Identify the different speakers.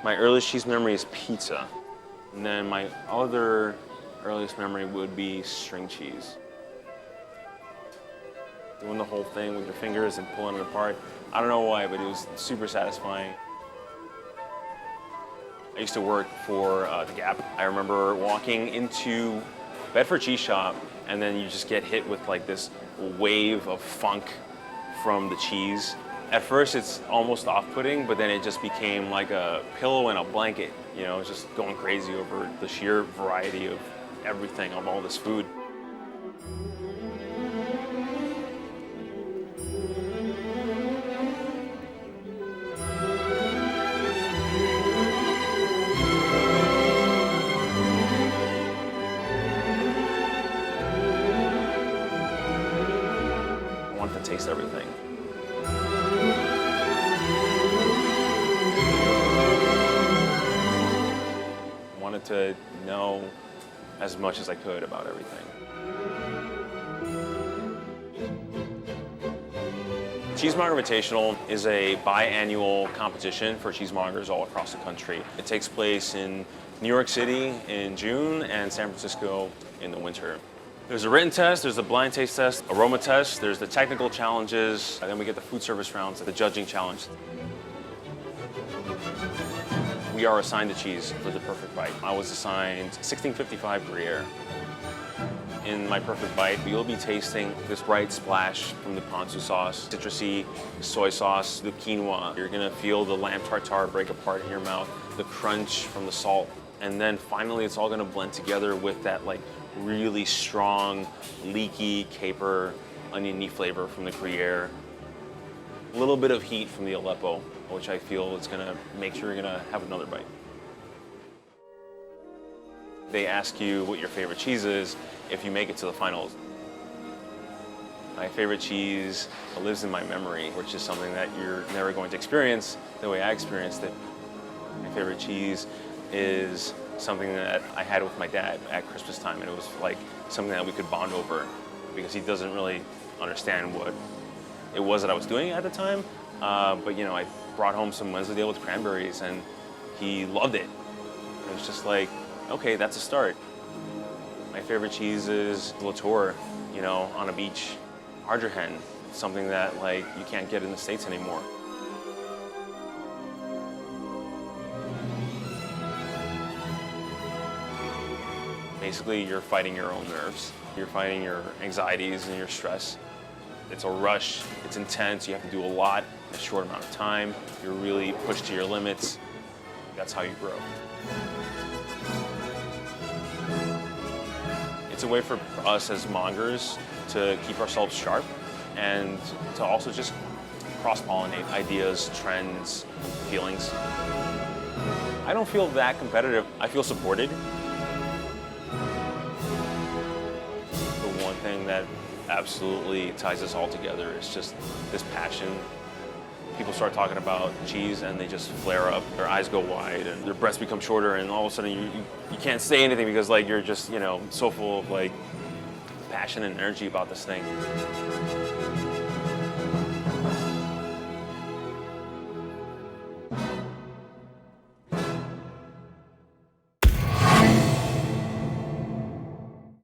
Speaker 1: My earliest cheese memory is pizza. And then my other earliest memory would be string cheese. Doing the whole thing with your fingers and pulling it apart. I don't know why, but it was super satisfying. I used to work for The Gap. I remember walking into Bedford Cheese Shop, and then you just get hit with like this wave of funk from the cheese. At first it's almost off-putting, but then it just became like a pillow and a blanket. You know, just going crazy over the sheer variety of everything, of all this food. I wanted to taste everything. To know as much as I could about everything. Cheesemonger Invitational is a biannual competition for cheesemongers all across the country. It takes place in New York City in June and San Francisco in the winter. There's a written test, there's a blind taste test, aroma test, there's the technical challenges, and then we get the food service rounds, the judging challenge. We are assigned a cheese for the perfect bite. I was assigned 1655 Gruyere. In my perfect bite, you'll be tasting this bright splash from the ponzu sauce, citrusy soy sauce, the quinoa. You're gonna feel the lamb tartare break apart in your mouth, the crunch from the salt. And then finally, it's all gonna blend together with that like really strong, leaky caper, oniony flavor from the Gruyere. A little bit of heat from the Aleppo, which I feel is gonna make sure you're gonna have another bite. They ask you what your favorite cheese is if you make it to the finals. My favorite cheese lives in my memory, which is something that you're never going to experience the way I experienced it. My favorite cheese is something that I had with my dad at Christmas time, and it was like something that we could bond over because he doesn't really understand what it was that I was doing at the time. But you know, I brought home some Wensleydale with cranberries and he loved it. It was just like, okay, that's a start. My favorite cheese is Latour, you know, on a beach. Ardrahan, something that like you can't get in the States anymore. Basically, you're fighting your own nerves. You're fighting your anxieties and your stress. It's a rush, it's intense, you have to do a lot in a short amount of time. You're really pushed to your limits. That's how you grow. It's a way for us as mongers to keep ourselves sharp and to also just cross-pollinate ideas, trends, feelings. I don't feel that competitive. I feel supported. The one thing that absolutely ties us all together is just this passion. People start talking about cheese and they just flare up. Their eyes go wide and their breaths become shorter, and all of a sudden you can't say anything because like you're just, you know, so full of like passion and energy about this thing.